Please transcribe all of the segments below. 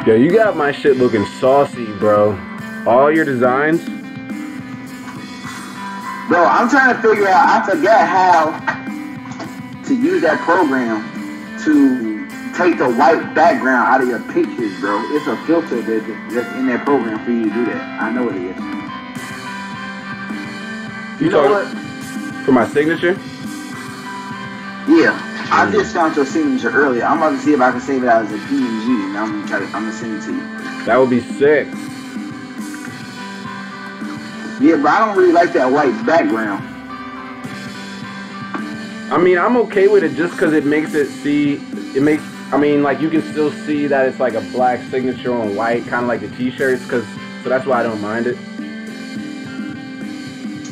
Yo, you got my shit looking saucy, bro. All your designs. Bro, I'm trying to figure out. I forgot how to use that program to take the white background out of your pictures, bro. It's a filter that's in that program for you to do that. I know what it is. You know what? For my signature? Yeah. I just found your signature earlier. I'm about to see if I can save it out as a PNG, and I'm gonna send it to you. That would be sick. Yeah, but I don't really like that white background. I mean, I'm okay with it just because it makes it see. I mean, like you can still see that it's like a black signature on white, kind of like the t-shirts. So that's why I don't mind it.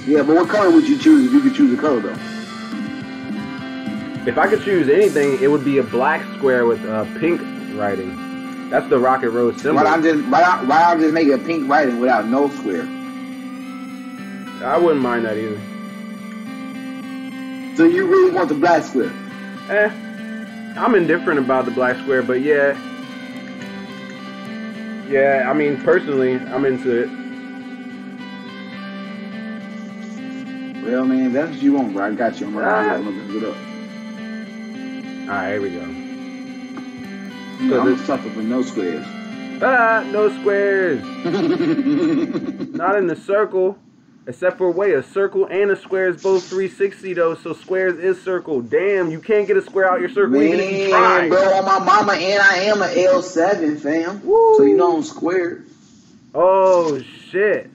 Yeah, but what color would you choose if you could choose a color though? If I could choose anything, it would be a black square with pink writing. That's the Rocket Road symbol. Why not just make a pink writing without no square? I wouldn't mind that either. So you really want the black square? I'm indifferent about the black square, but yeah. Yeah, I mean, personally, I'm into it. Well, man, that's what you want, bro. I got you. I'm gonna look it up. Alright, here we go. I'm gonna suffer for no squares. No squares. Not in the circle. Except for, wait, a circle and a square is both 360 though, so squares is circle. Damn, you can't get a square out your circle even if you try. Bro, on my mama, and I am an L7, fam. Woo. So you know I'm squared. Oh, shit.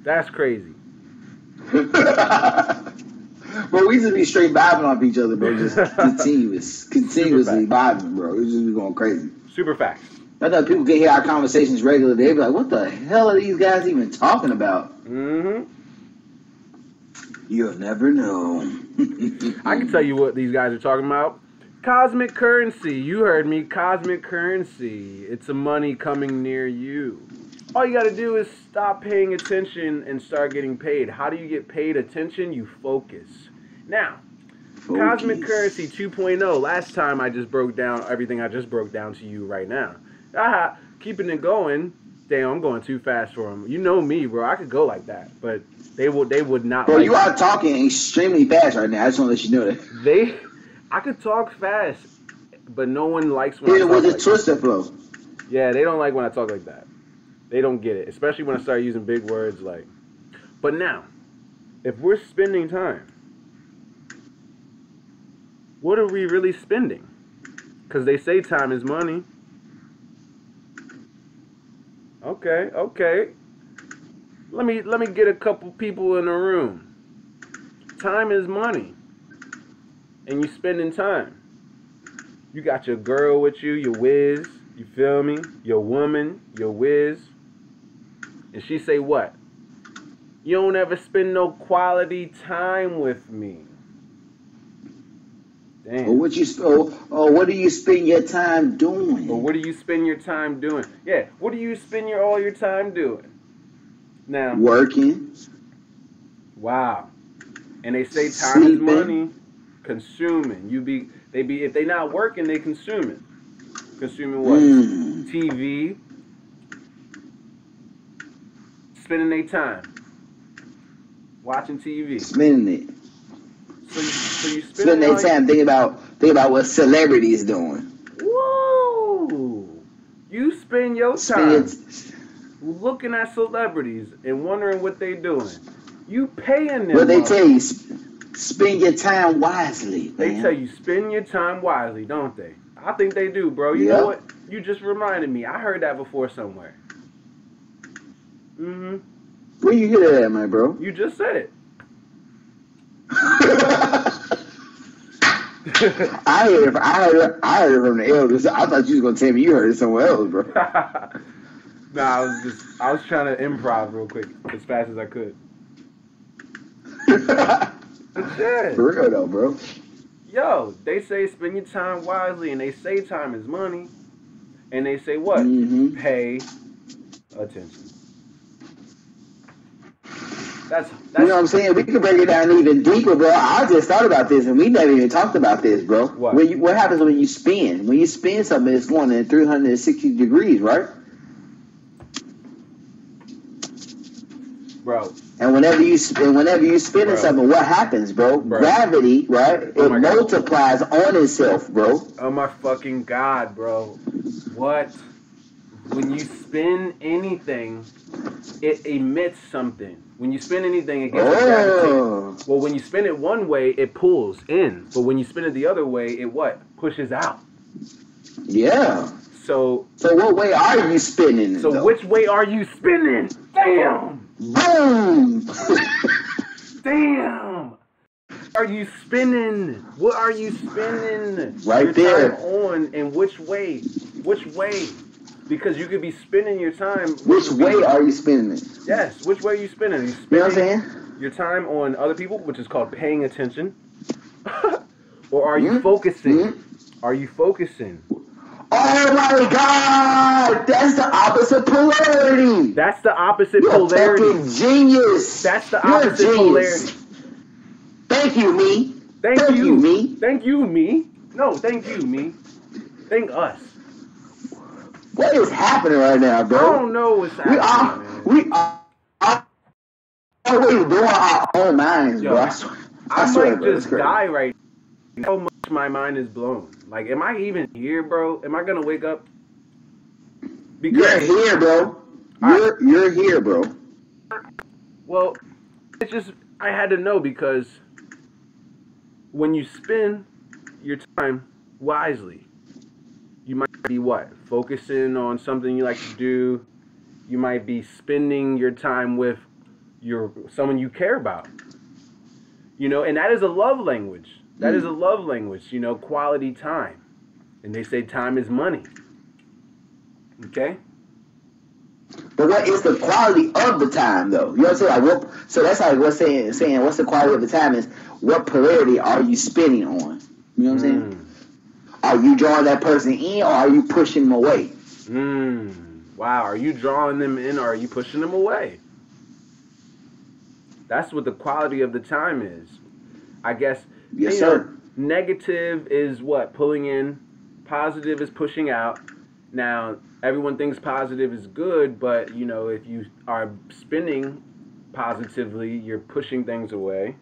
That's crazy. Bro, we just be straight vibing off each other, bro. Just continuously vibing, bro. We just be going crazy. Super facts. I know people can hear our conversations regularly. They be like, what the hell are these guys even talking about? Mm-hmm. You'll never know. I can tell you what these guys are talking about. Cosmic currency. You heard me. Cosmic currency. It's a money coming near you. All you got to do is stop paying attention and start getting paid. How do you get paid attention? You focus. Now, Cosmic Currency 2.0. Last time I just broke down everything I just broke down to you right now. Keeping it going. Damn, I'm going too fast for them. You know me, bro. I could go like that, but they would not. Bro, like you are talking extremely fast right now. I just want to let you know that. I could talk fast, but no one likes when I talk with the like twister flow. Yeah, they don't like when I talk like that. They don't get it, especially when I start using big words like. But now, if we're spending time, what are we really spending? Because they say time is money. Okay. Let me get a couple people in the room. Time is money. And you spending time. You got your girl with you, your whiz, you feel me? Your woman, your whiz. And she say what? You don't ever spend no quality time with me. Damn. Or what do you spend your time doing? Or what do you spend your time doing? Yeah, what do you spend all your time doing? Now, working. Wow. And they say time is money. Consuming. If they not working, they consuming. Consuming what? TV. Spending their time. Watching TV. Spending it. So you spend their time thinking about what celebrities doing. Woo! You spend your time looking at celebrities and wondering what they doing. You paying them. What they tell you, spend your time wisely. They tell you spend your time wisely, don't they? I think they do, bro. You know what? You just reminded me. I heard that before somewhere. Mm-hmm. Where you hear that at, my bro? You just said it. I heard it from the elders. I thought you was gonna tell me you heard it somewhere else, bro. Nah, I was trying to improv real quick as fast as I could. Yeah. For real though, bro. Yo, they say spend your time wisely, and they say time is money, and they say what? Pay attention. That's you know what I'm saying? We can break it down even deeper, bro. I just thought about this, and we never even talked about this, bro. What? What happens when you spin? When you spin something, it's going in 360 degrees, right? Bro. And whenever you spin something, what happens, bro? Gravity, right? It multiplies on itself, bro. Oh my fucking God, bro. What? When you spin anything, it emits something. When you spin anything, it gets gravity. Well, when you spin it one way, it pulls in. But when you spin it the other way, it what? Pushes out. Yeah. So what way are you spinning? So which way are you spinning? Damn. Boom. Damn. Are you spinning? What are you spinning? Right your there. Time on and which way? Which way? Because you could be spinning your time. Which way are you spinning it? Yes. Which way are you spinning? Are you spinning you know what I'm saying? Your time on other people, which is called paying attention, or are you focusing? Are you focusing? Oh my God! That's the opposite polarity. That's the opposite You're polarity. You're a fucking genius. That's the opposite polarity. Thank you, me. Thank you, me. Thank you, me. No, thank you, me. Thank us. What is happening right now, bro? I don't know what's happening. We are always doing our own minds, Yo, bro. I might just die right now. How much my mind is blown. Like, am I even here, bro? Am I gonna wake up? Because you're here, bro. You're here, bro. Well, it's just I had to know because when you spend your time wisely, you might be what? Focusing on something you like to do. You might be spending your time with someone you care about. You know, and that is a love language. That is a love language, you know, quality time. And they say time is money. Okay? But what is the quality of the time, though? You know what I'm saying? So that's like what's saying what's the quality of the time is what polarity are you spinning on? You know what I'm saying? Are you drawing that person in or are you pushing them away? Wow. Are you drawing them in or are you pushing them away? That's what the quality of the time is. I guess. Yes, sir. Negative is what? Pulling in. Positive is pushing out. Now, everyone thinks positive is good, but, you know, if you are spinning positively, you're pushing things away.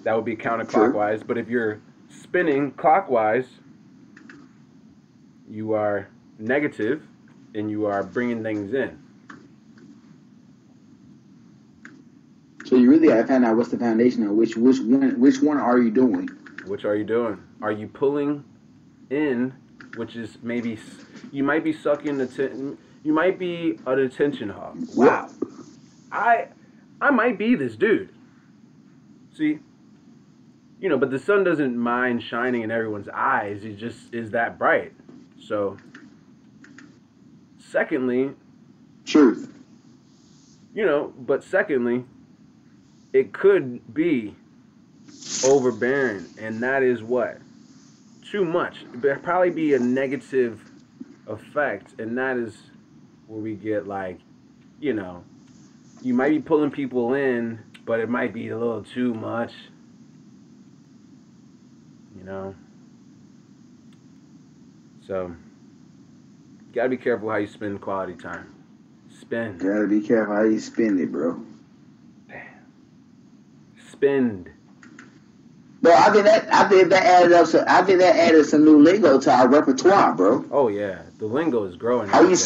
That would be counterclockwise. True. But if you're spinning clockwise, you are negative and you are bringing things in. So you really got to find out what's the foundation of which one are you doing? Which are you doing? Are you pulling in, which is maybe you might be sucking you might be an attention hog. Wow. I might be this dude. See, you know, but the sun doesn't mind shining in everyone's eyes. It just is that bright. So, secondly, truth. You know, but secondly, it could be overbearing, and that is what? Too much. There'd probably be a negative effect, and that is where we get like, you know, you might be pulling people in, but it might be a little too much. You know? So, you gotta be careful how you spend quality time. Spend. You gotta be careful how you spend it, bro. Damn. Spend. Bro, I think that added some new lingo to our repertoire, bro. Oh yeah, the lingo is growing. How you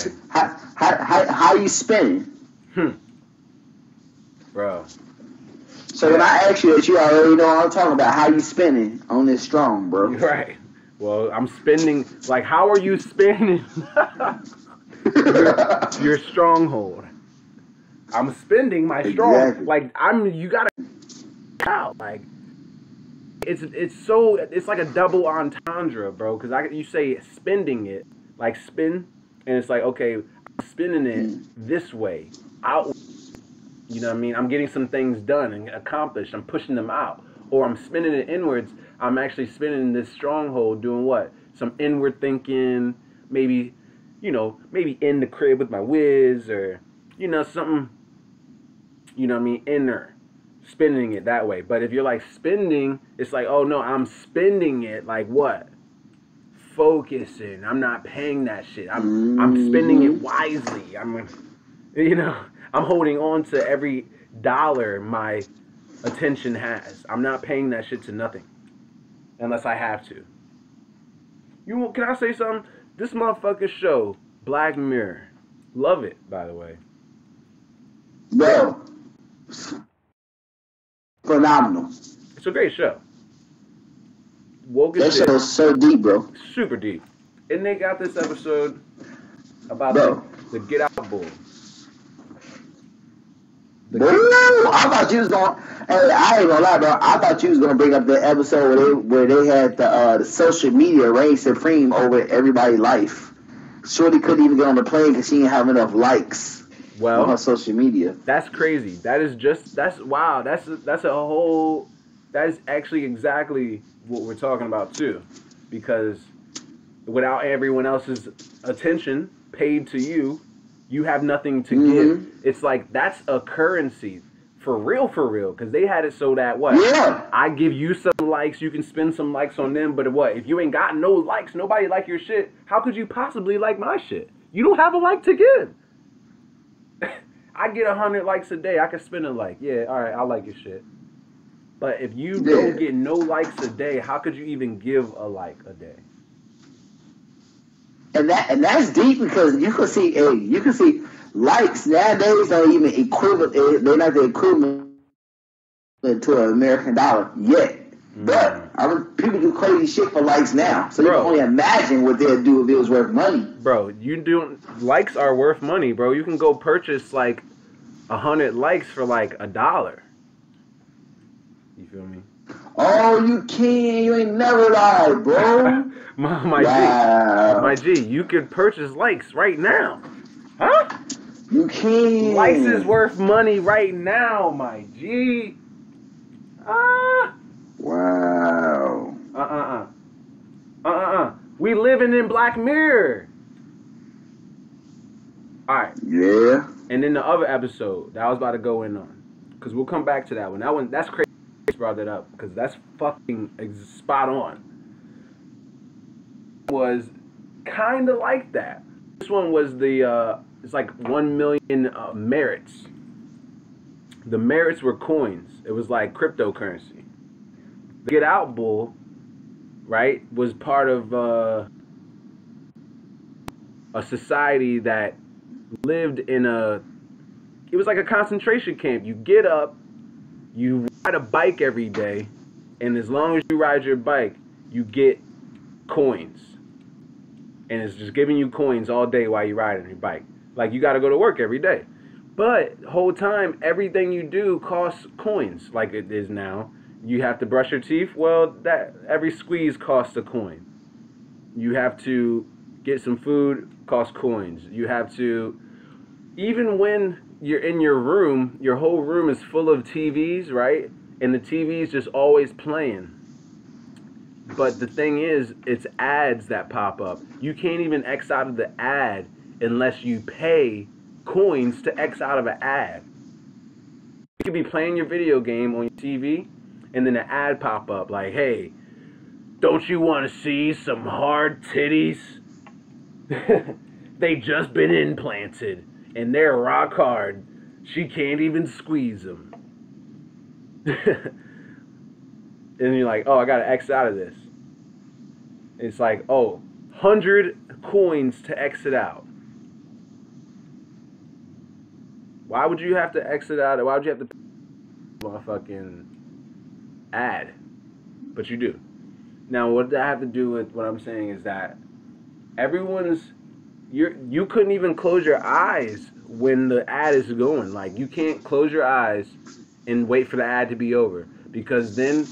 spinning? Bro. So when I ask you that, you already know what I'm talking about. How you spinning on this strong, bro? Right. Well, I'm spending. Like, how are you spending your stronghold? I'm spending my strong. Exactly. Like you gotta out. Like it's like a double entendre, bro. Because you say spending it, like spin, and it's like, okay, I'm spinning it this way, out. You know what I mean? I'm getting some things done and accomplished. I'm pushing them out. Or I'm spinning it inwards. I'm actually spinning this stronghold doing what? Some inward thinking. Maybe, you know, maybe in the crib with my whiz or, you know, something, you know what I mean, inner, spending it that way. But if you're like spending, it's like, oh no, I'm spending it like what? Focusing. I'm not paying that shit. I'm spending it wisely. You know, I'm holding on to every dollar my attention has. I'm not paying that shit to nothing unless I have to. Can I say something? This motherfucking show, Black Mirror, love it, by the way. Bro, phenomenal. It's a great show. Woke that show is so deep, bro. Super deep. And they got this episode about the Get Out Bull. I thought you was gonna. Hey, I ain't gonna lie, bro. I thought you was gonna bring up the episode where they had the social media reign supreme over everybody's life. Shorty couldn't even get on the plane because she didn't have enough likes on her social media. That's crazy. That is wow. That's a whole. That is actually exactly what we're talking about too, because without everyone else's attention paid to you, you have nothing to give. It's like that's a currency for real, because they had it so that what? Yeah. I give you some likes, you can spend some likes on them, but what? If you ain't got no likes, nobody like your shit, how could you possibly like my shit? You don't have a like to give. I get 100 likes a day, I can spend a like. Yeah, all right, I like your shit. But if you don't get no likes a day, how could you even give a like a day? And that's deep because you can see likes nowadays don't even equivalent. They're not the equivalent to an American dollar yet. But people do crazy shit for likes now, so you can only imagine what they'd do if it was worth money. Bro, likes are worth money, bro. You can go purchase like 100 likes for like $1. You feel me? Oh, you can. You ain't never lied, bro. my G, you could purchase likes right now. Huh? You can. Likes is worth money right now, my G. Wow. We living in Black Mirror. Alright. Yeah. And then the other episode that I was about to go in on, because we'll come back to that one. That's crazy. Brought that up because that's fucking spot on. Was kind of like that. This one was it's like 1 million merits. The merits were coins. It was like cryptocurrency. The Get Out Bull, right, was part of a society that lived in it was like a concentration camp. You get up, you ride a bike every day, and as long as you ride your bike, you get coins. And it's just giving you coins all day while you ride on your bike. Like, you got to go to work every day. But the whole time, everything you do costs coins, like it is now. You have to brush your teeth. Well, every squeeze costs a coin. You have to get some food, costs coins. You have to, even when you're in your room, your whole room is full of TVs, right? And the TV's just always playing. But the thing is, it's ads that pop up. You can't even X out of the ad unless you pay coins to X out of an ad. You could be playing your video game on your TV, and then an ad pop up like, hey, don't you want to see some hard titties? They just been implanted, and they're rock hard. She can't even squeeze them. And you're like, oh, I got to X out of this. It's like, oh, 100 coins to exit out. Why would you have to exit out? Why would you have to pay a fucking ad? But you do. Now, what that have to do with what I'm saying is that you couldn't even close your eyes when the ad is going. Like, you can't close your eyes and wait for the ad to be over, because then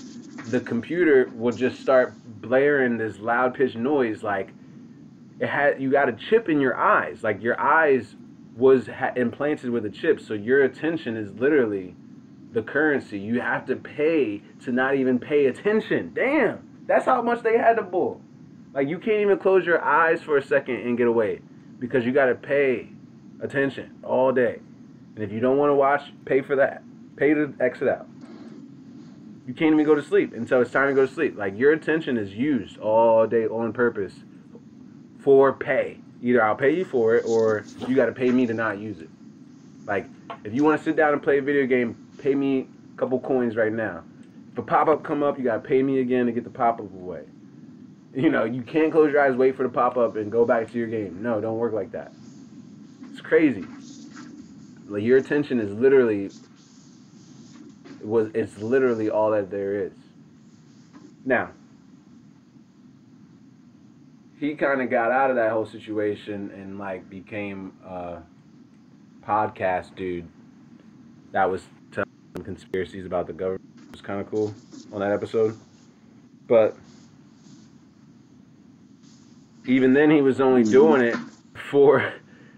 the computer will just start blaring this loud pitched noise. Like, you got a chip in your eyes. Like, your eyes was implanted with a chip, so your attention is literally the currency. You have to pay to not even pay attention. Damn, that's how much they had to bull. Like, you can't even close your eyes for a second and get away, because you got to pay attention all day. And if you don't want to watch, pay for that. Pay to exit out. You can't even go to sleep until it's time to go to sleep. Like, your attention is used all day on purpose for pay. Either I'll pay you for it, or you got to pay me to not use it. Like, if you want to sit down and play a video game, pay me a couple coins right now. If a pop-up come up, you got to pay me again to get the pop-up away. You know, you can't close your eyes, wait for the pop-up, and go back to your game. No, don't work like that. It's crazy. Like, your attention is literally, it's literally all that there is. Now, he kind of got out of that whole situation and, like, became a podcast dude that was telling conspiracies about the government. It was kind of cool on that episode. But even then, he was only doing it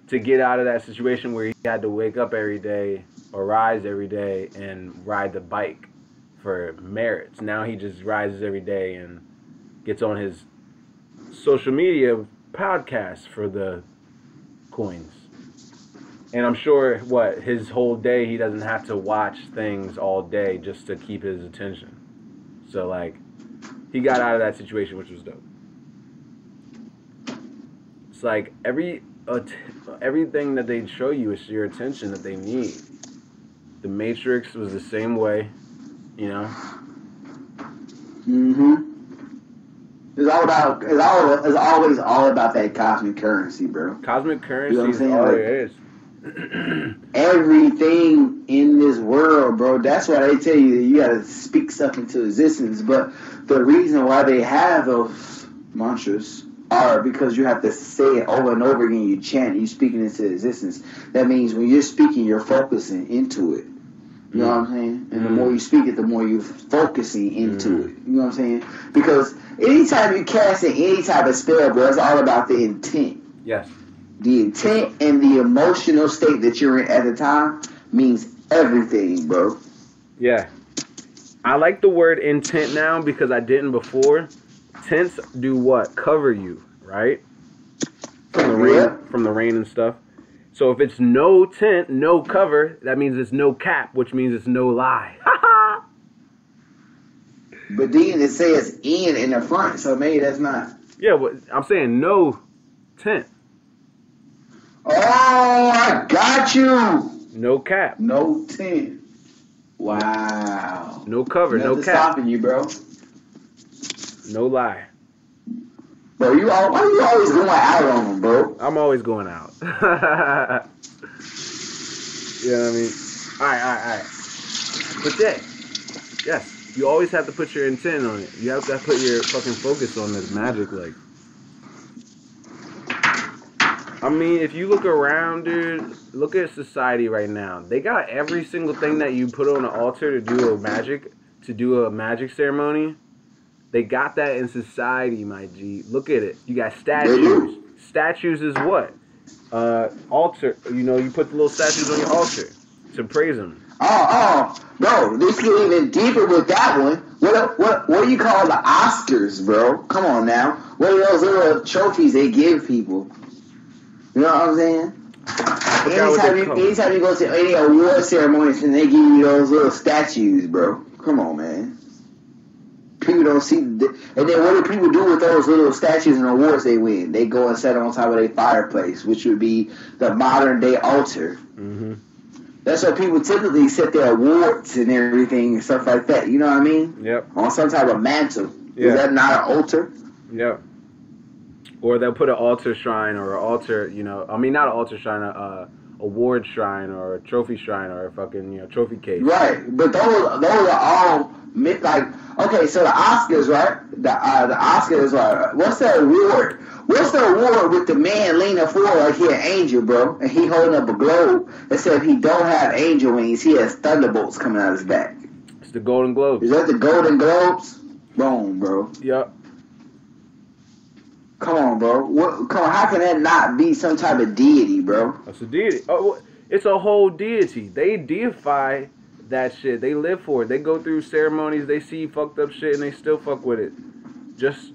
to get out of that situation where he had to wake up every day or rise every day and ride the bike for merits. Now he just rises every day and gets on his social media podcast for the coins. And I'm sure, his whole day, he doesn't have to watch things all day just to keep his attention. So, like, he got out of that situation, which was dope. It's like everything that they show you is your attention that they need. The Matrix was the same way, you know. It's always all about that cosmic currency, bro. Cosmic currency is all it is. Everything in this world, bro. That's why they tell you that you gotta speak stuff into existence. But the reason why they have those mantras are because you have to say it over and over again. You chant, you speaking into existence. That means when you're speaking, you're focusing into it. You know what I'm saying? And the more you speak it, the more you're focusing into it. You know what I'm saying? Because anytime you cast in any type of spell, bro, it's all about the intent. Yes. The intent and the emotional state that you're in at the time means everything, bro. Yeah. I like the word intent now because I didn't before. Tents do what? Cover you, right? From the rain and stuff. So if it's no tent, no cover, that means it's no cap, which means it's no lie. But then it says in the front, so maybe that's not. Yeah, but I'm saying no tent. Oh, I got you. No cap. No tent. Wow. No cover, no cap. Stopping you, bro. No lie. Bro, why are you always going out on them, bro? I'm always going out. You know what I mean? Alright. But yes, you always have to put your intent on it. You have to put your fucking focus on this magic, like. I mean, if you look around, dude, look at society right now. They got every single thing that you put on an altar to do a magic ceremony. They got that in society, my G. Look at it. You got statues. Statues is what? Altar. You know, you put the little statues on your altar to praise them. Bro, this get even deeper with that one. What do you call the Oscars, bro? Come on now. What are those little trophies they give people? You know what I'm saying? Anytime you go to any award ceremonies and they give you those little statues, bro. Come on, man. People don't see and then what do people do with those little statues and awards they win? They go and set them on top of their fireplace, which would be the modern day altar. Mm-hmm. That's why people typically set their awards and everything and stuff like that. You know what I mean? Yep. On some type of mantle. Yeah. Is that not an altar? Yep. Or they'll put an altar shrine or an altar, you know, I mean not an altar shrine, a award shrine or a trophy shrine or a fucking, you know, trophy case. Right, but those are all like, okay, so the Oscars, right? The Oscars are, what's the award? What's the award with the man leaning forward like he an angel, bro? And he holding up a globe that said he don't have angel wings, he has thunderbolts coming out of his back. It's the Golden Globes. Is that the Golden Globes? Boom, bro. Yep. Come on, bro. How can that not be some type of deity, bro? That's a deity. Oh, it's a whole deity. They deify that shit. They live for it. They go through ceremonies. They see fucked up shit and they still fuck with it, just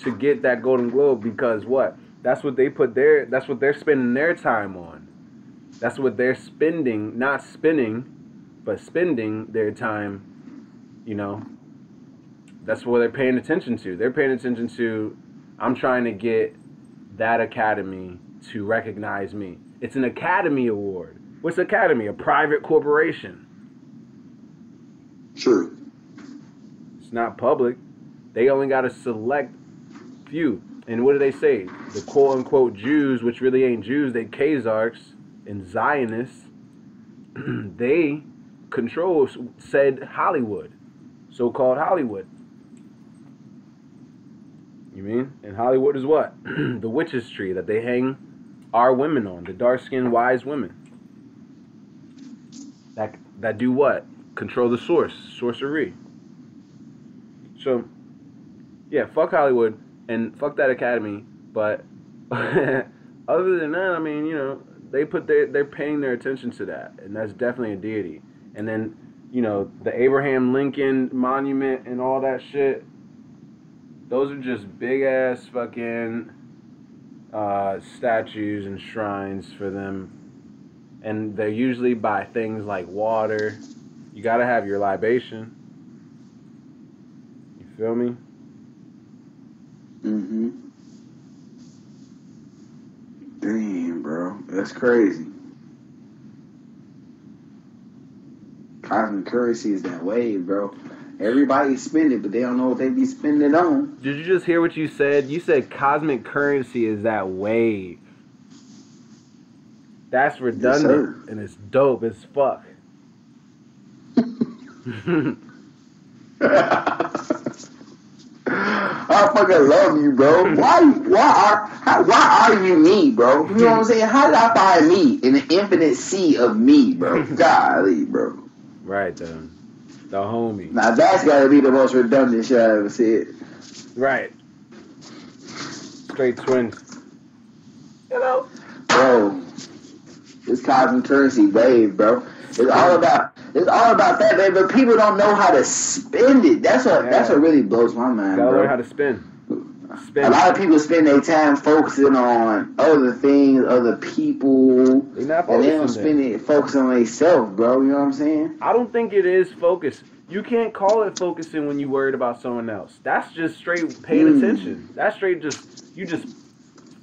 to get that Golden Globe. Because what? That's what they put there. That's what they're spending their time on. That's what they're spending, not spinning, but spending their time, you know. That's what they're paying attention to. They're paying attention to, I'm trying to get that academy to recognize me. It's an Academy Award. What's Academy? A private corporation. True. It's not public. They only got a select few. And what do they say? The quote-unquote Jews, which really ain't Jews, they Khazars and Zionists, they control said Hollywood, so-called Hollywood. You mean? And Hollywood is what? The witch's tree that they hang our women on, the dark-skinned, wise women. That do what? Control the source, sorcery. So, yeah, fuck Hollywood and fuck that academy. But other than that, I mean, you know, they're paying their attention to that, and that's definitely a deity. And then, you know, the Abraham Lincoln monument and all that shit. Those are just big ass fucking statues and shrines for them. And they're usually by things like water. You gotta have your libation. You feel me? Mm-hmm. Damn, bro. That's crazy. Cosmic currency is that wave, bro. Everybody spend it, but they don't know what they be spending it on. Did you just hear what you said? You said cosmic currency is that wave. That's redundant, yes, and it's dope as fuck. I fucking love you, bro. Why are you me, bro? You know what I'm saying? How did I find me in the infinite sea of me, bro? Golly, bro. Right, though. The homie. Now that's gotta be the most redundant shit I ever said. Right. Straight twins. You know? Bro. This cosmic currency wave, bro. It's all about that, baby. But people don't know how to spend it. That's what really blows my mind, gotta bro. learn how to spend. A lot of people spend their time focusing on other things, other people, and they don't spend it focusing on themselves, bro. You know what I'm saying? I don't think it is focus. You can't call it focusing when you worried about someone else. That's just straight paying attention. That's straight you just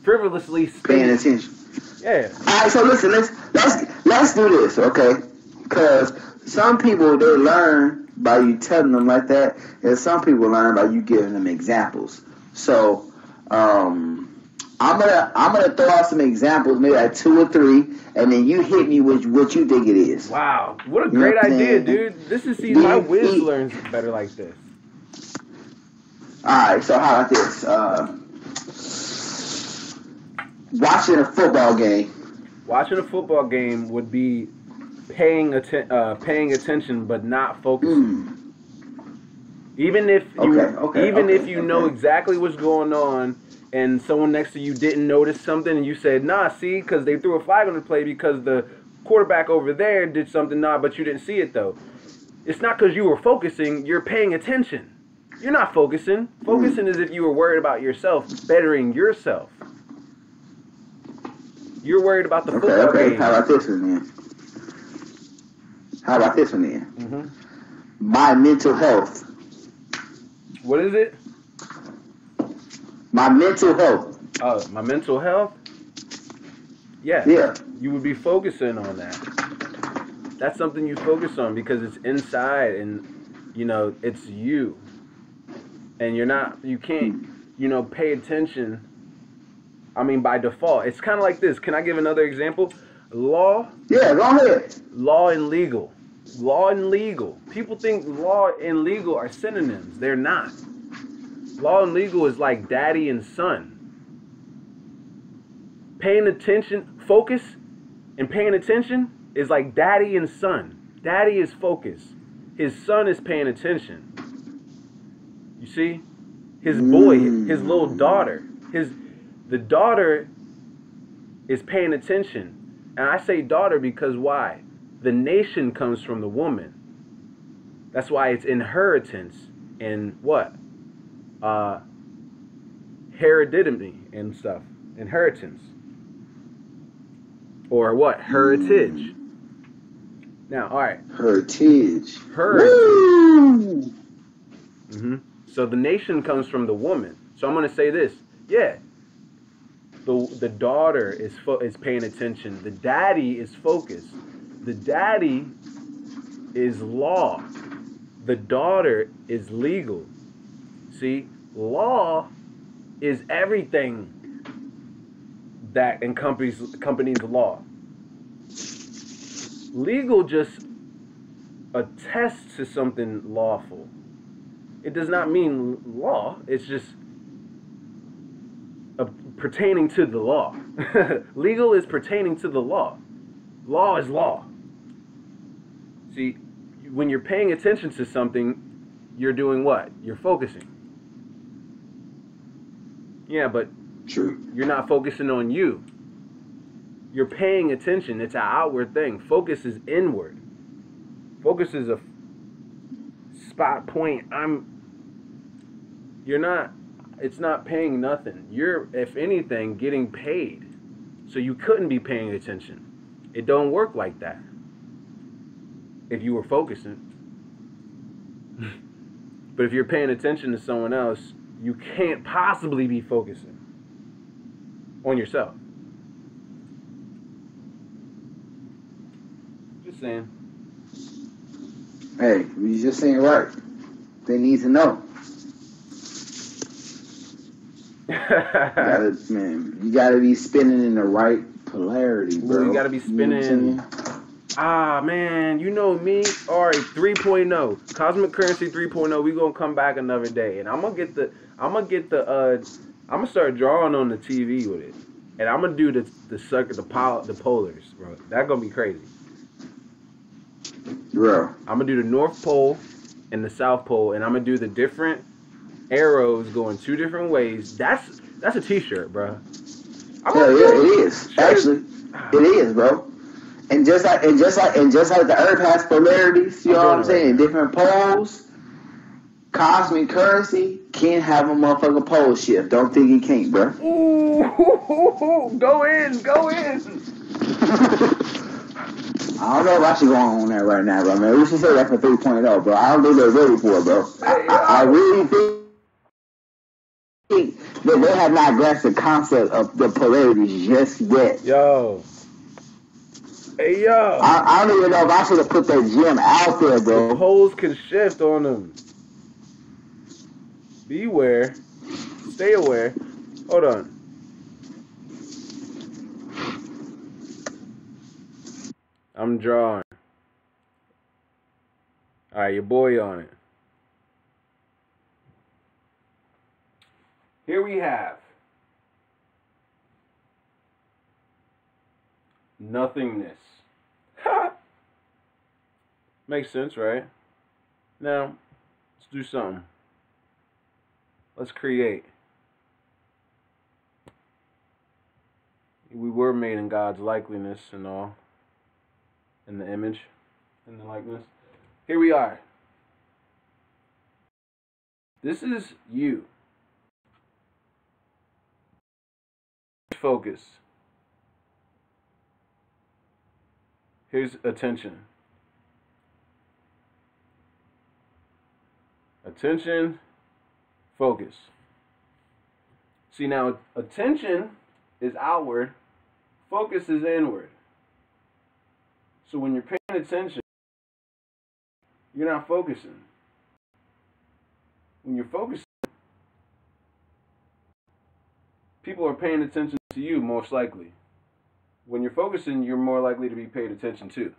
frivolously paying attention. Yeah. All right, so listen, let's do this, okay? Because some people, they learn by you telling them like that, and some people learn by you giving them examples. So, I'm gonna throw out some examples, maybe like 2 or 3, and then you hit me with what you think it is. Wow, what a great idea, dude! This is my Wiz learns better like this. All right, so how about this? Watching a football game. Watching a football game would be paying attention, but not focusing. Even if you know exactly what's going on, and someone next to you didn't notice something, and you said, "Nah, see, because they threw a flag on the play because the quarterback over there did something, but you didn't see it though." It's not because you were focusing; you're paying attention. You're not focusing. Focusing is if you were worried about yourself, bettering yourself. You're worried about the football game. How about this one then? Mm-hmm. My mental health. What is it? My mental health. Oh, my mental health? Yeah. You would be focusing on that. That's something you focus on because it's inside and, you know, it's you. And you can't, you know, pay attention. I mean, by default. It's kind of like this. Can I give another example? Law. Yeah, go ahead. Law and legal. Law and legal. People think law and legal are synonyms. They're not. Law and legal is like daddy and son. Paying attention, focus, and paying attention is like daddy and son. Daddy is focus. His son is paying attention. You see? His boy, his little daughter, the daughter is paying attention. And I say daughter because why? The nation comes from the woman. That's why it's inheritance and what? Heredity and stuff. Inheritance. Or what? Heritage. Now, all right. Heritage. Heritage. So the nation comes from the woman. So I'm going to say this. Yeah. The daughter is paying attention. The daddy is focused. The daddy is law. The daughter is legal. See, law is everything that accompanies law. Legal just attests to something lawful. It does not mean law. It's just pertaining to the law. Legal is pertaining to the law. Law is law. See, when you're paying attention to something, you're doing what? You're focusing. Yeah, but true. You're not focusing on you. You're paying attention. It's an outward thing. Focus is inward. Focus is a spot point. It's not paying nothing. You're, if anything, getting paid. So you couldn't be paying attention. It don't work like that. If you were focusing. But if you're paying attention to someone else, you can't possibly be focusing on yourself. Just saying. Hey, you just saying right. They need to know. You gotta be spinning in the right polarity, bro. You gotta be spinning. Man, you know me. All right, 3.0, Cosmic Currency 3.0. We gonna come back another day, and I'm gonna start drawing on the TV with it, and I'm gonna do the polars, bro. That gonna be crazy, bro. I'm gonna do the North Pole and the South Pole, and I'm gonna do the different arrows going 2 different ways. That's a T-shirt, bro. Yeah, it is. Actually, it is, bro. And just like the Earth has polarities, you know what I'm saying? Different poles. Cosmic Currency can't have a motherfucking pole shift. Don't think it can't, bro. Ooh, go in. I don't know if I should go on that right now, bro, man. We should say that for 3.0, bro. I don't think they're ready for it, bro. I really think that they have not grasped the concept of the polarities just yet. Yo. Hey, yo. I don't even know if I should have put that gem out there, bro. The poles can shift on them. Beware. Stay aware. Hold on. I'm drawing. Alright, your boy on it. Here we have nothingness. Makes sense, right? Now, let's do something. Let's create. We were made in God's likeness and all. In the image, in the likeness. Here we are. This is you. Focus. Here's attention. Attention, focus. See, now attention is outward, focus is inward. So when you're paying attention, you're not focusing. When you're focusing, people are paying attention to you most likely. When you're focusing, you're more likely to be paid attention to.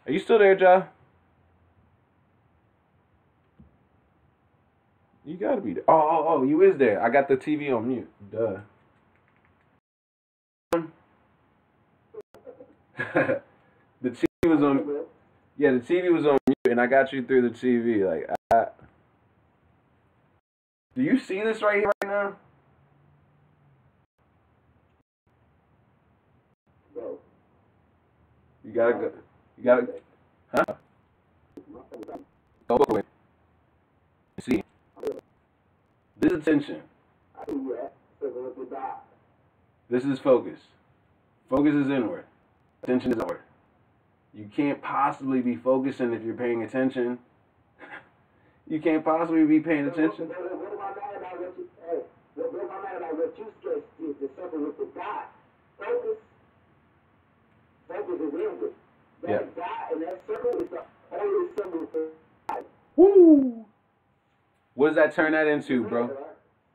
Are you still there, Ja? You gotta be there. Oh, you is there. I got the TV on mute. Duh. The TV was on. Yeah, the TV was on mute, and I got you through the TV. Like, do you see this right here, right now? No. You gotta go. You gotta. Huh? Go away. See. This is attention. This is focus. Focus is inward. Attention is outward. You can't possibly be focusing if you're paying attention. You can't possibly be paying attention. What am I mad about what you, hey, what am I mad about what you sketched is the circle with the dot. Focus is inward. That dot and that circle is the only symbol for God. Woo! What does that turn that into, bro?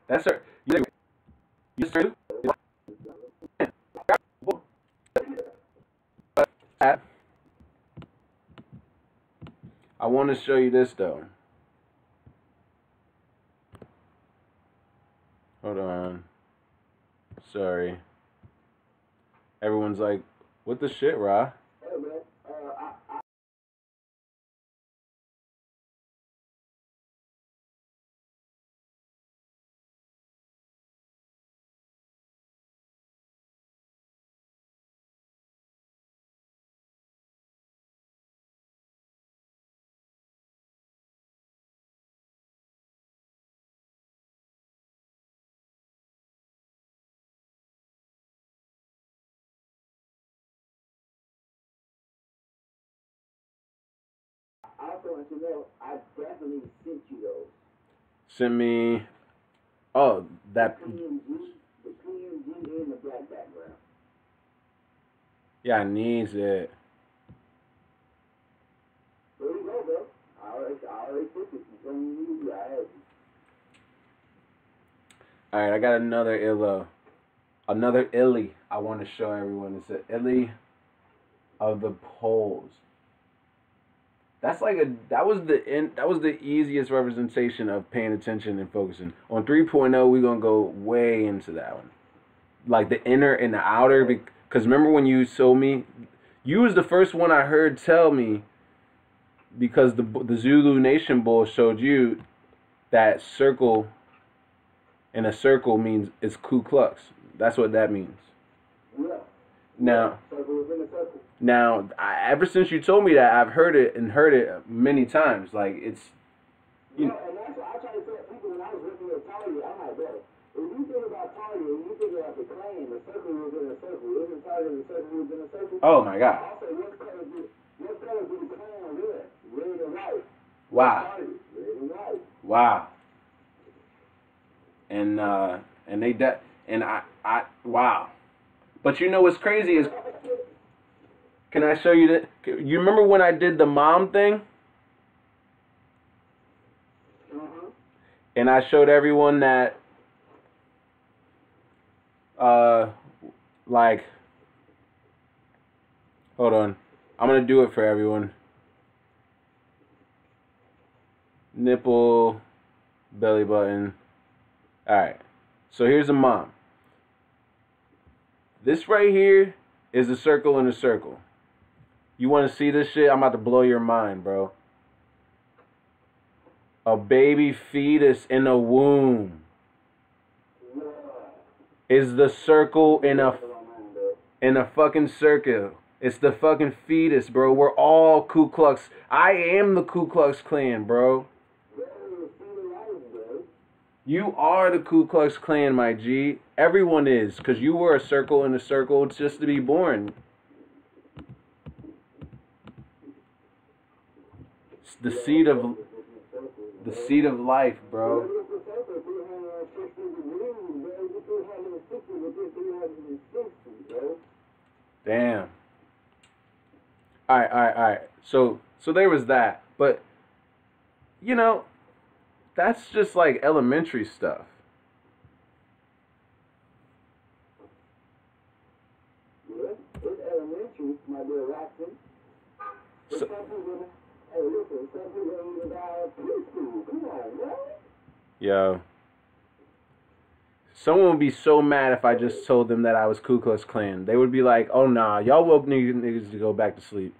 That's her. You just turn. I want to show you this though. Hold on. Sorry. Everyone's like, what the shit, Ra? Hey, man. I also want you to know, I definitely sent you those. Send me. Oh, that. The PNG in the black background. Yeah, I needs it. There you go, bro. I already sent it. You told me you need it. I had you. Alright, I got another illy I want to show everyone. It's an illy of the poles. That was the easiest representation of paying attention and focusing. On 3.0, we're gonna go way into that one, like the inner and the outer. Because remember when you told me, you was the first one I heard tell me, because the Zulu Nation bull showed you that circle. And a circle means it's Ku Klux. That's what that means. Yeah. Now. Circle within a circle. Now, ever since you told me that, I've heard it many times. Like, it's... Yeah, and that's what I try to tell people when I was looking at Target. I'm like, bro, if you think about Target, and you think about the clan, the circle within a circle. Isn't Target the circle within a circle? Oh, my God. Also, what color do the clan wear? Red and white. Wow. Red and white. Wow. And wow. But you know what's crazy is... Can I show you that? You remember when I did the mom thing? And I showed everyone that, like, hold on. I'm going to do it for everyone. Nipple, belly button. Alright. So here's a mom. This right here is a circle in a circle. You want to see this shit? I'm about to blow your mind, bro. A baby fetus in a womb is the circle in a fucking circle. It's the fucking fetus, bro. We're all Ku Klux. I am the Ku Klux Klan, bro. You are the Ku Klux Klan, my G. Everyone is, because you were a circle in a circle just to be born. It's the seed of life, bro. Damn. Alright. So there was that. But, you know, that's just like elementary stuff. Yeah, it's elementary, my dear Watson. Some people, hey, listen, some people ain't even got preschool. Come on, man. Yo. Someone would be so mad if I just told them that I was Ku Klux Klan. They would be like, oh nah, y'all woke niggas to go back to sleep.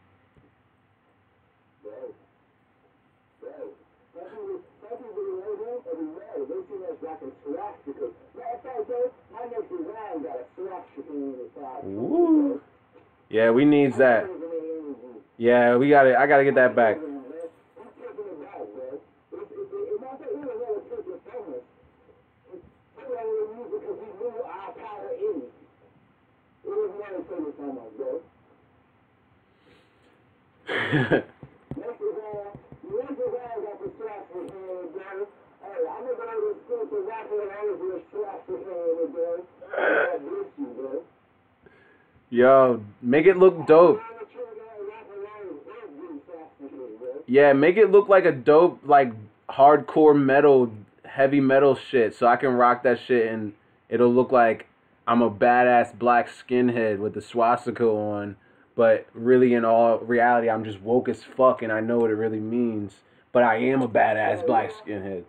Ooh. Yeah, we needs that. Yeah, we got it. I gotta get that back. Yo, make it look dope. Yeah, make it look like a dope, like, hardcore metal, heavy metal shit, so I can rock that shit and it'll look like I'm a badass black skinhead with the swastika on, but really in all reality I'm just woke as fuck and I know what it really means, but I am a badass black skinhead.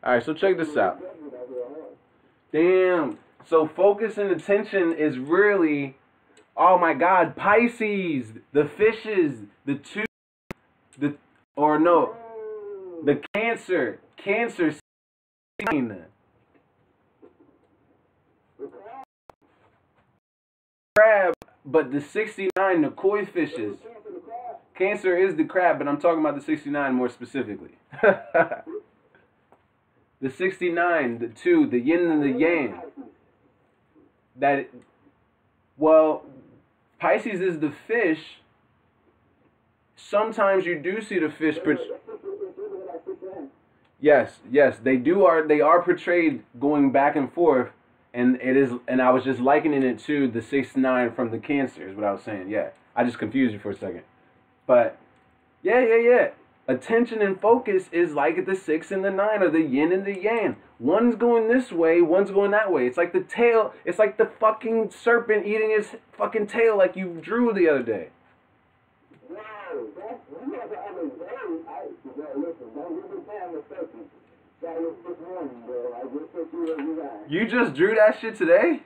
Alright, so check this out. Damn. So focus and attention is really, oh my God, Pisces, the fishes, the two, the Cancer sign. Crab, but the 69, the koi fishes. Cancer is the crab, but I'm talking about the 69 more specifically. The 69, the two, the yin and the yang. Well, Pisces is the fish. Sometimes you do see the fish. Yes, they are portrayed going back and forth, and I was just likening it to the 69 from the Cancer is what I was saying. Yeah, I just confused you for a second, but yeah. Attention and focus is like the 6 and the 9, or the yin and the yang. One's going this way, one's going that way. It's like the tail. It's like the fucking serpent eating his fucking tail, like you drew the other day. You just drew that shit today?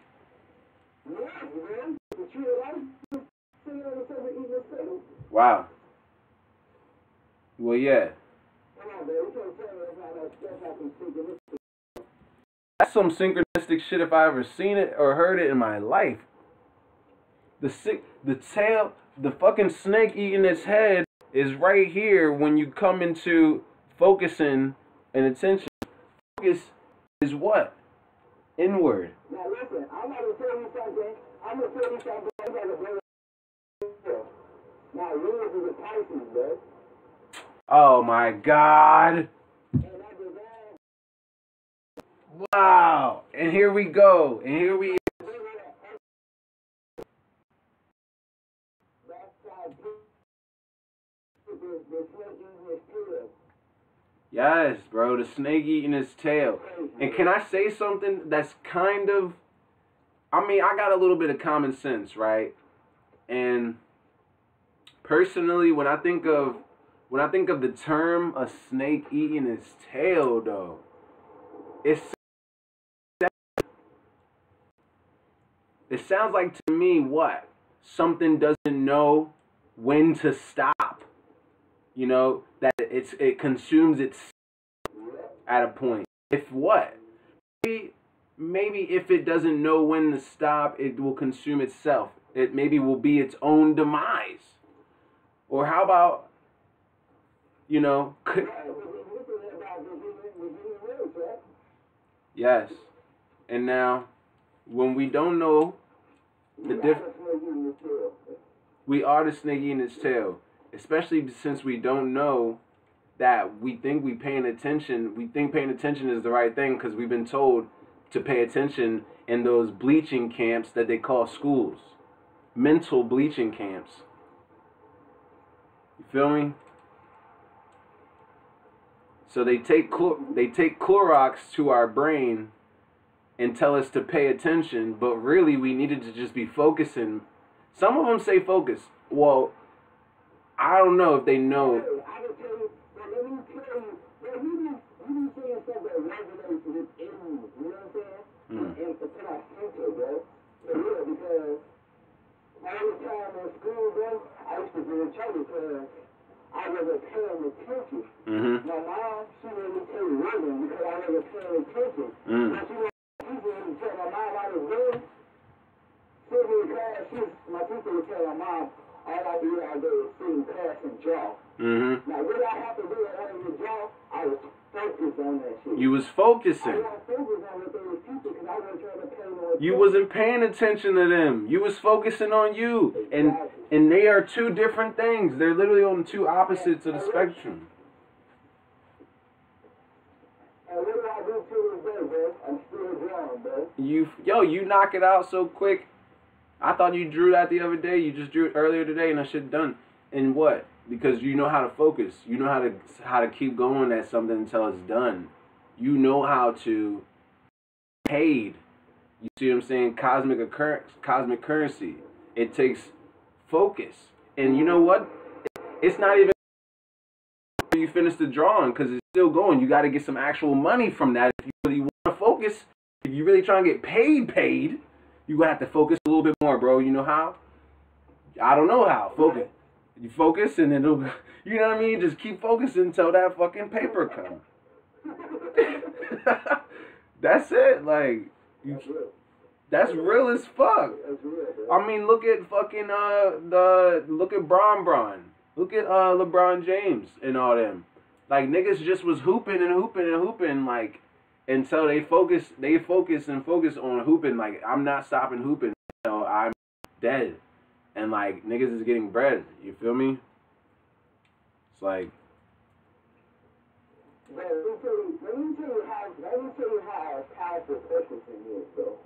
Wow. Well, yeah. That's some synchronistic shit if I ever seen it or heard it in my life. The tail, the fucking snake eating its head is right here when you come into focusing and attention. Focus is what? Inward. Now listen, I'm going to tell you something. Now, yours is a Pisces, bro. Oh my God. Wow. And here we go. And here we Yes, bro, the snake eating his tail. And can I say something that's kind of, I mean, I got a little bit of common sense, right? And personally, when I think of the term a snake eating its tail, though, it sounds like to me what? Something doesn't know when to stop. You know, that it consumes itself at a point. If what? Maybe if it doesn't know when to stop, it will consume itself. It maybe will be its own demise. Or how about, you know, yes. And now, when we don't know the difference, we are the snake eating its tail. Especially since we don't know that we think we paying attention. We think paying attention is the right thing because we've been told to pay attention in those bleaching camps that they call schools. Mental bleaching camps. You feel me? So they take Clorox to our brain and tell us to pay attention, but really we needed to just be focusing. Some of them say focus. Well, I don't know if they know. I wasn't paying attention. Mm-hmm. My mom, she made me take rhythm because I wasn't paying attention. Mm. Now she made me tell my mom I was doing. She made me class, my teacher would tell my mom, all I do all day is sit in class and draw. Mm-hmm. Now, what I have to do in order to draw, I was focused on that shit. You was focusing. I was focused on what they were teaching because I wasn't trying to pay no attention. You wasn't paying attention to them. You was focusing on you. And they are two different things. They're literally on two opposites of the spectrum. And what do I do to this day, bro? I'm still drawing, bro. You knock it out so quick. I thought you drew that the other day. You just drew it earlier today, and that shit done. And what? Because you know how to focus. You know how to keep going at something until it's done. You know how to paid. You see what I'm saying? Cosmic currency. It takes focus. And you know what? It's not even you finish the drawing because it's still going. You got to get some actual money from that if you really want to focus. If you really trying to get paid, you gonna have to focus a little bit more, bro. You know how? I don't know how. Focus. You focus and then it'll, you know what I mean? Just keep focusing until that fucking paper comes. That's it. Like, that's real as fuck. I mean, look at fucking look at Bron. Look at LeBron James and all them. Like, niggas just was hooping like until they focus on hooping. Like, I'm not stopping hooping until I'm dead. And like, niggas is getting bread. You feel me? It's like, let me tell you how powerful focusing is, though.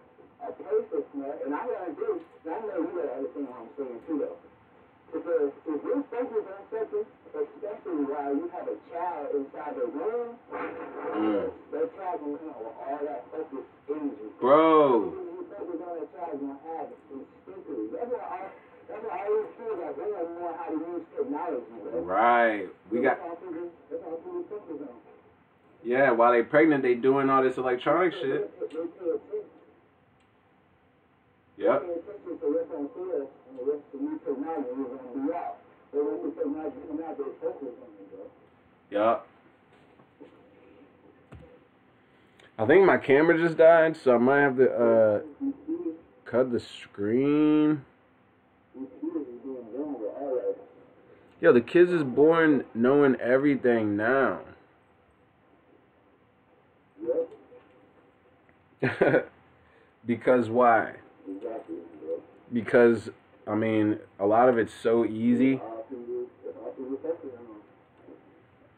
A person, and I learned this, and I know you understand what I'm saying too, though. Because if you focus on something, especially while you have a child inside the room, that child can come with all that focused energy. bro. You focus on that child, you're going to have it instinctively. That's why I always feel like they don't know how to use technology. Right. We got. That's all people focus on. Yeah, while they pregnant, they doing all this electronic shit. Yep. Yep. I think my camera just died, so I might have to cut the screen. Yo, the kids is born knowing everything now. Because why? Because, I mean, a lot of it's so easy.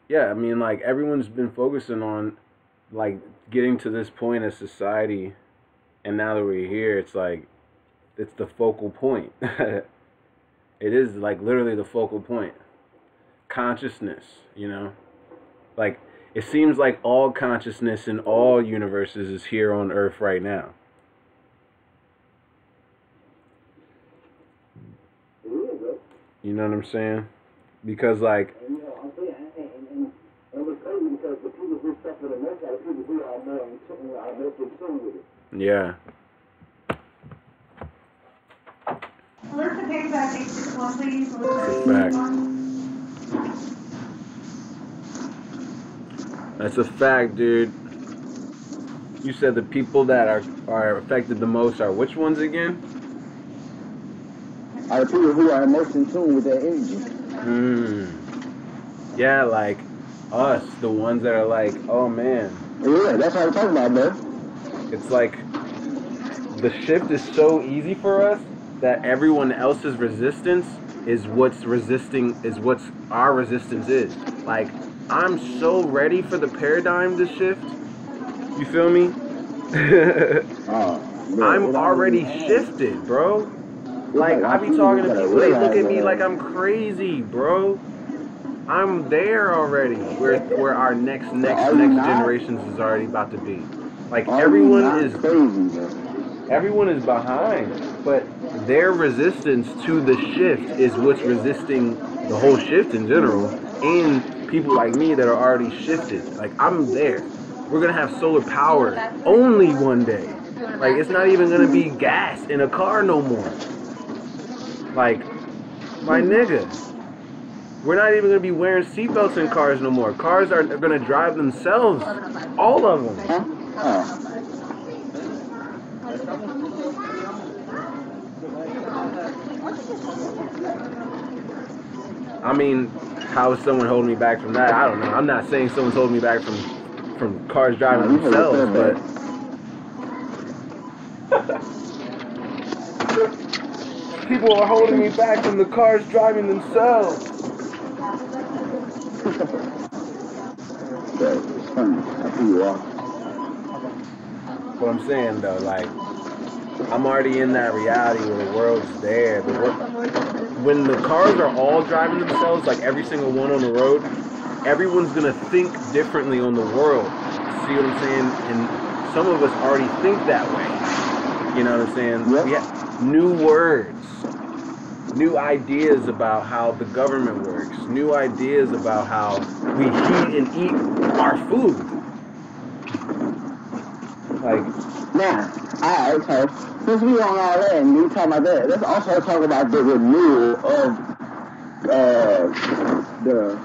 Yeah, I mean, like, everyone's been focusing on, like, getting to this point as society. And now that we're here, it's like, it's the focal point. It is, like, literally the focal point. Consciousness, you know? Like, it seems like all consciousness in all universes is here on Earth right now. You know what I'm saying? Because, like, and it's crazy because the people who suffer the most are the people who are most in tune with it. yeah. Melissa Piggs, I think, just one, please. That's a fact, dude. You said the people that are affected the most are which ones again? Are the people who are most in tune with their energy. Yeah, like us, the ones that are like, oh man. Yeah, that's what I'm talking about, bro. It's like the shift is so easy for us that everyone else's resistance is what our resistance is. Like, I'm so ready for the paradigm to shift. You feel me? I'm already shifted, bro. Like, I be talking to people, they look at me like I'm crazy, bro. I'm there already. Where our next generations is already about to be. Like, everyone is behind, but their resistance to the shift is what's resisting the whole shift in general, and people like me that are already shifted. Like, I'm there. We're gonna have solar power only one day. Like, it's not even gonna be gas in a car no more. Like, my nigga, we're not even gonna be wearing seatbelts in cars no more. Cars are gonna drive themselves, all of them. I mean, how is someone holding me back from that? I don't know. I'm not saying someone's holding me back from cars driving themselves, but people are holding me back from the cars driving themselves. It's funny. I see you off. What I'm saying though, like, I'm already in that reality where the world's there. When the cars are all driving themselves, like every single one on the road, everyone's gonna think differently on the world. See what I'm saying? And some of us already think that way. You know what I'm saying? Yep. We have new words, new ideas about how the government works, new ideas about how we heat and eat our food. Like, now, alright, so since we on all that and we talking about that, let's also talk about the renewal of the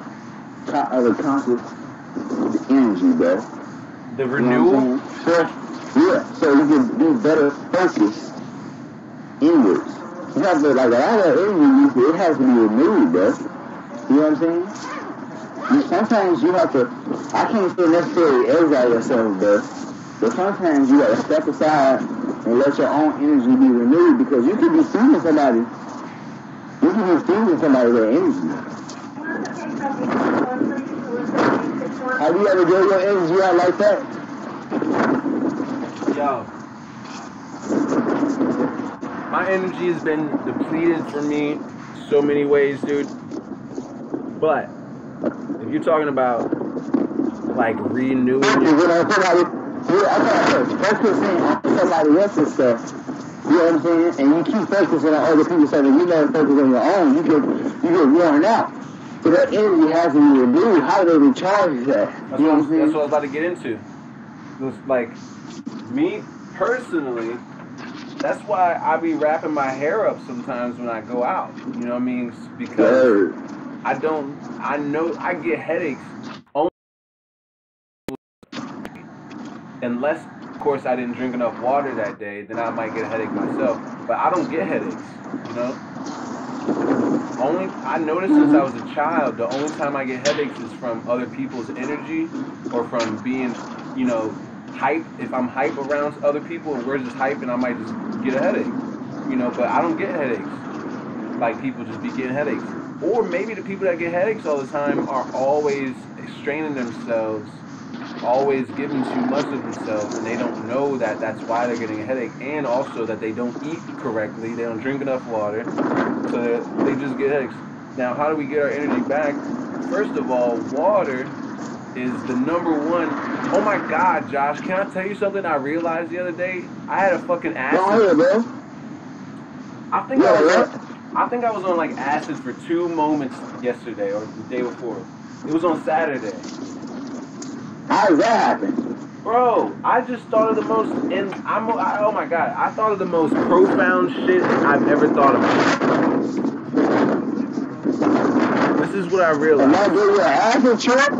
conscious energy, bro. the You know renewal. what I'm saying? So you can do better focus inwards. You have to, like, a lot of energy, it has to be renewed, bro. You know what I'm saying? Sometimes you have to, I can't say necessarily exile yourself, bro. But sometimes you gotta step aside and let your own energy be renewed, because you can be feeding somebody. You can be feeding somebody their energy. Have you ever gave your energy out like that? Yo, my energy has been depleted for me so many ways, dude. But if you're talking about like renewing your Focusing on somebody else's stuff. You know what I'm saying? And you keep focusing on other people's stuff, and you never focus on your own. You get worn out. So that energy has to be renewed. How do they recharge that? That's what I was about to get into. It was like, me personally, that's why I be wrapping my hair up sometimes when I go out. You know what I mean? Because I know I get headaches only unless, of course, I didn't drink enough water that day. Then I might get a headache myself. But I don't get headaches, you know? I noticed since I was a child, the only time I get headaches is from other people's energy or from being, you know, hype. If I'm hype around other people and we're just hype, and I might just get a headache, you know, but I don't get headaches like people just be getting headaches. Or maybe the people that get headaches all the time are always straining themselves, always giving too much of themselves, and they don't know that that's why they're getting a headache, and also that they don't eat correctly, they don't drink enough water, so they just get headaches. Now, how do we get our energy back? First of all, water is the number one. Oh my God, Josh, can I tell you something I realized the other day? I had a fucking acid. I think I was on like acid for 2 moments yesterday or the day before. It was on Saturday. How did that happen? Bro, I just thought of the most, oh my God, I thought of the most profound shit I've ever thought about. This is what I realized. And that gave you an acid trip?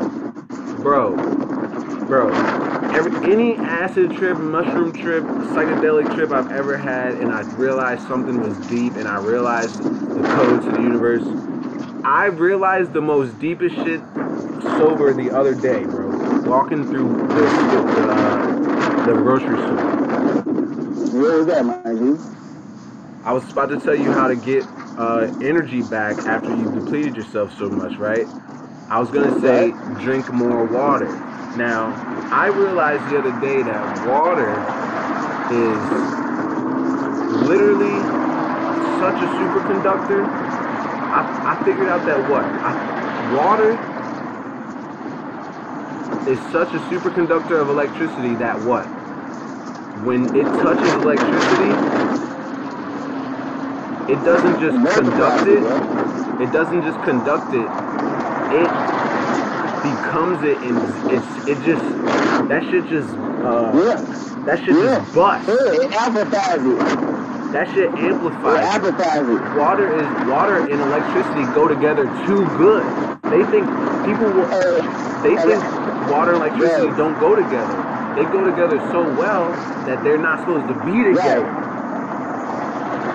Bro, any acid trip, mushroom trip, psychedelic trip I've ever had, and I realized something was deep, and I realized the code to the universe. I realized the most deepest shit sober the other day, bro. Walking through the grocery store. Where was that, my dude? I was about to tell you how to get energy back after you've depleted yourself so much, right? I was going to say drink more water. Now, I realized the other day that water is literally such a superconductor. I figured out that water is such a superconductor of electricity that when it touches electricity, it doesn't just conduct it. It doesn't just conduct it. It becomes it, and that shit just busts. It amplifies it. That shit amplifies. It amplifies it. Water and electricity go together too good. They think water and electricity don't go together. They go together so well that they're not supposed to be together.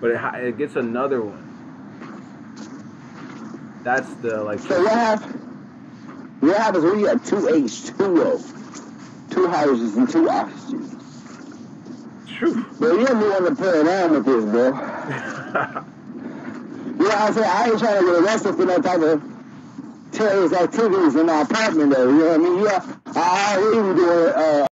but it gets another one. That's the like. So what happens when you have two H2O, two hydrogens and two oxygens? True. Bro, you don't want to play around with this, bro. You know what I'm saying? I ain't trying to get arrested for that type of terrorist activities in my apartment, though. You know what I mean? Yeah, I hear you doing